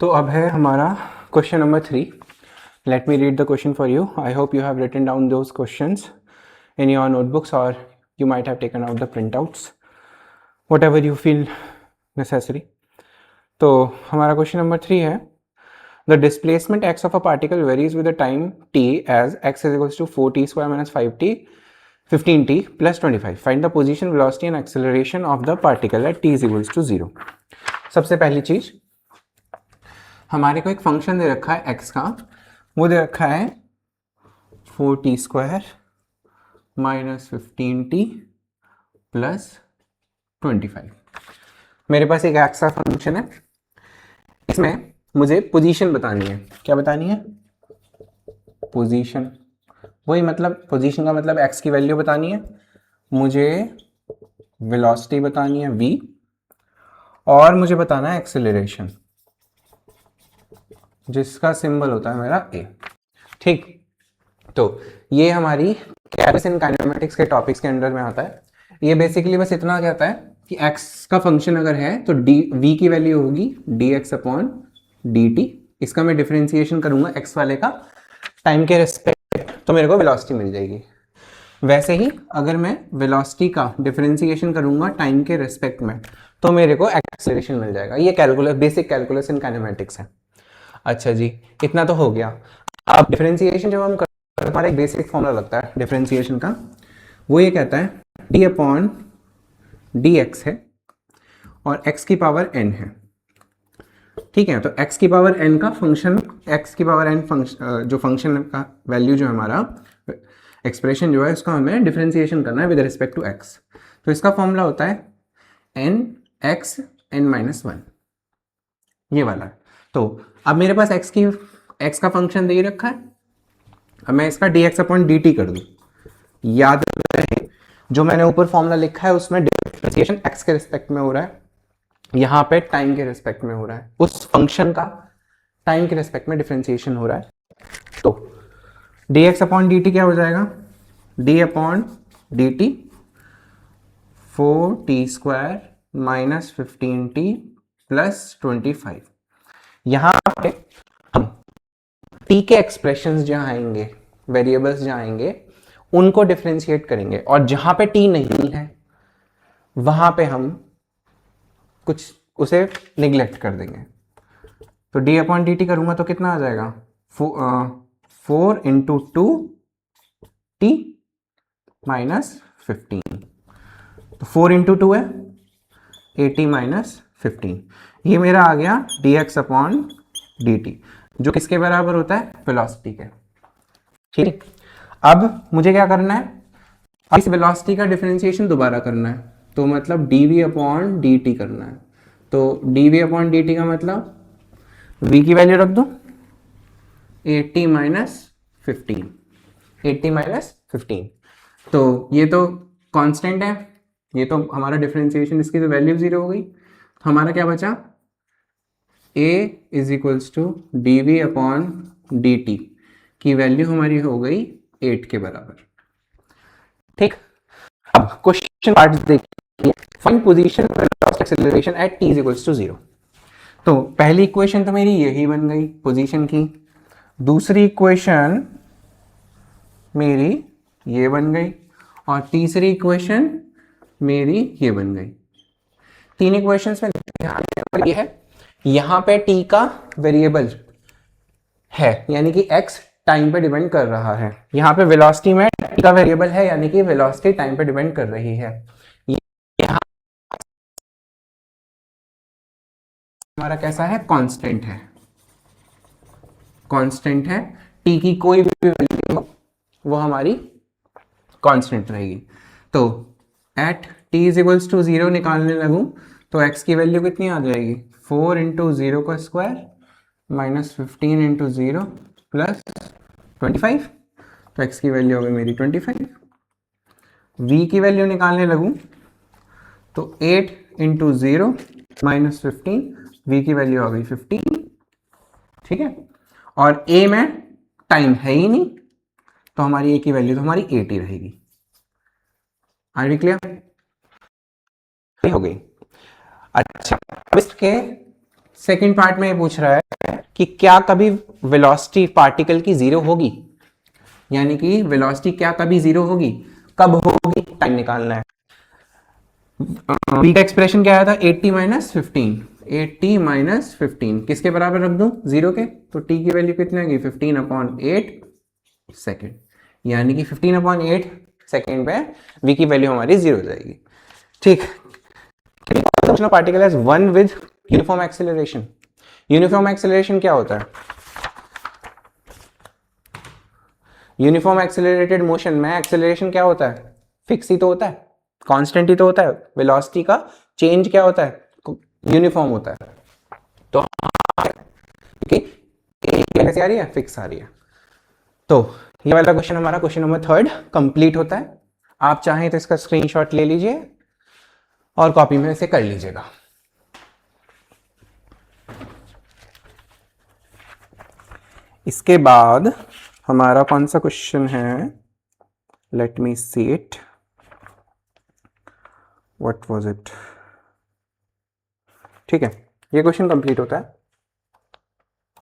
तो अब है हमारा question number 3. Let me read the question for you. I hope you have written down those questions in your notebooks or you might have taken out the printouts, whatever you feel necessary. तो हमारा question number 3 है The displacement x of a particle varies with the time t as x is equals to 4t square minus 5t 15t plus 25. Find the position, velocity and acceleration of the particle at t is equals to 0. सबसे पहली चीज हमारे को एक function दे रखा है x का, वो दे रखा है 4t square minus 15t plus 25. मेरे पास एक x का फंक्शन है, इसमें मुझे पोजीशन बतानी है. क्या बतानी है? पोजीशन. वही मतलब पोजीशन का मतलब x की वैल्यू बतानी है, मुझे वेलोसिटी बतानी है v और मुझे बताना है एक्सेलरेशन जिसका सिंबल होता है मेरा a. ठीक, तो ये हमारी कैलकुलस इन काइनेमेटिक्स के टॉपिक्स के अंडर में आता है. ये बेसिकली बस इतना कहता है कि x का फंक्शन अगर है तो v की वैल्यू होगी dx अपॉन dt. इसका मैं डिफरेंशिएशन करूंगा x वाले का टाइम के रेस्पेक्ट, तो मेरे को वेलोसिटी मिल जाएगी. वैसे ही अगर मैं वेलोसिटी का डिफरेंशिएशन करूंगा टाइम के रेस्पेक्ट में तो मेरे को एक्सेलरेशन मिल जाएगा. ये कैलकुलस, बेसिक कैलकुलस इन काइनेमेटिक्स है. अच्छा जी, इतना तो हो गया. अब डिफरेंशिएशन जब हम करते हैं हमारा एक बेसिक फॉर्मूला लगता है डिफरेंशिएशन का. वो ये कहता है d अपॉन dx है और x की पावर n है. ठीक है, तो x की पावर n का फंक्शन, x की पावर n फंक्शन जो फंक्शन का वैल्यू जो हमारा एक्सप्रेशन जो है उसका हमें डिफरेंशिएशन करना है विद रिस्पेक्ट टू x. तो इसका फॉर्मूला होता है n x n माइनस 1, ये वाला. तो अब मेरे पास x का फंक्शन दे रखा है. अब मैं इसका dx अपॉन dt कर दूं. याद रहे जो मैंने ऊपर फॉर्मूला लिखा है उसमें डिफरेंशिएशन x के रिस्पेक्ट में हो रहा है, यहाँ पे टाइम के रिस्पेक्ट में हो रहा है. उस फंक्शन का टाइम के रिस्पेक्ट में डिफरेंशिएशन हो रहा है. तो dx अपॉन dt क्या हो जाएगा? d upon dt 4t square minus 15t plus 25. यहाँ पे हम t के एक्सप्रेशंस जहाँ आएंगे, वेरिएबल्स जहाँ आएंगे, उनको डिफरेंशिएट करेंगे और जहाँ पे t नहीं है वहाँ पे हम कुछ उसे निगलेक्ट कर देंगे. तो d अपॉन dt करूँगा तो कितना आ जाएगा? 4 इंटू 2 t माइनस 15. तो 4 इंटू 2 है 80 माइनस 15. ये मेरा आ गया dx अपॉन dt जो किसके बराबर होता है? वेलोसिटी के. ठीक, अब मुझे क्या करना है? अब इस वेलोसिटी का डिफरेंशिएशन दोबारा करना है, तो मतलब dv अपॉन dt करना है. तो dv अपॉन dt का मतलब v की वैल्यू रख दो 80 माइनस 15. 80 माइनस 15. तो ये तो कांस्टेंट है, ये तो हमारा डिफरेंशिएशन, इसकी तो वैल्यू 0 हो गई. तो हमारा क्या बचा? a is equals to dv upon dt की वैल्यू हमारी हो गई 8 के बराबर. ठीक, अब क्वेश्चन पार्ट देखिए. Find position velocity acceleration at t is equals to 0. तो पहली इक्वेशन तो मेरी यही बन गई पोजीशन की. दूसरी इक्वेशन मेरी ये बन गई और तीसरी इक्वेशन मेरी ये बन गई. तीन इक्वेशंस में ध्यान देना ये है, यहाँ पे t का वेरिएबल है यानी कि x टाइम पे डिपेंड कर रहा है. यहाँ पे वेलोसिटी में t का वेरिएबल है यानी कि वेलोसिटी टाइम पे डिपेंड कर रही है. यहाँ हमारा कैसा है? कांस्टेंट है. कांस्टेंट है, t की कोई भी वैल्यू वो हमारी कांस्टेंट रहेगी. तो at t is equals to 0 निकालने लगूं तो x की वैल्यू कितनी आ जाएगी? 4 इंटू 0 का स्क्वायर माइनस 15 इंटू 0 प्लस 25. तो x की वैल्यू हो गई मेरी 25. v की वैल्यू निकालने लगूं तो 8 इंटू 0 माइनस 15, v की वैल्यू आ गई 15. ठीक है, और a में टाइम है ही नहीं तो हमारी a की वैल्यू तो हमारी 8 ही रहेगी. Are we clear? हो गई. अच्छा, अब इसके सेकंड पार्ट में ये पूछ रहा है कि क्या कभी वेलोसिटी पार्टिकल की जीरो होगी, यानी कि वेलोसिटी क्या कभी जीरो होगी, कब होगी, टाइम निकालना है। v का एक्सप्रेशन क्या आया था, 80 माइनस 15, 80 माइनस 15 किसके बराबर रख दूं, जीरो के, तो t की वैल्यू कितनी आएगी 15/8 सेकेंड, यानी कि 15/8 सेकेंड पे v की वैल्यू हमारी जीरो हो जाएगी। ठीक, particle has one with uniform acceleration. Uniform acceleration क्या होता है, यूनिफॉर्म एक्सेलरेटेड मोशन में एक्सेलरेशन क्या होता है, फिक्स ही तो होता है, कांस्टेंट ही तो होता है, वेलोसिटी का चेंज क्या होता है, यूनिफॉर्म होता है। तो कैसे आ रही है, फिक्स आ रही है। तो ये वाला क्वेश्चन हमारा क्वेश्चन नंबर 3 कंप्लीट होता है। आप चाहें तो इसका स्क्रीनशॉट ले लीजिए और कॉपी में इसे कर लीजिएगा। इसके बाद हमारा कौन सा क्वेश्चन है, let me see it, what was it. ठीक है, ये क्वेश्चन कंप्लीट होता है।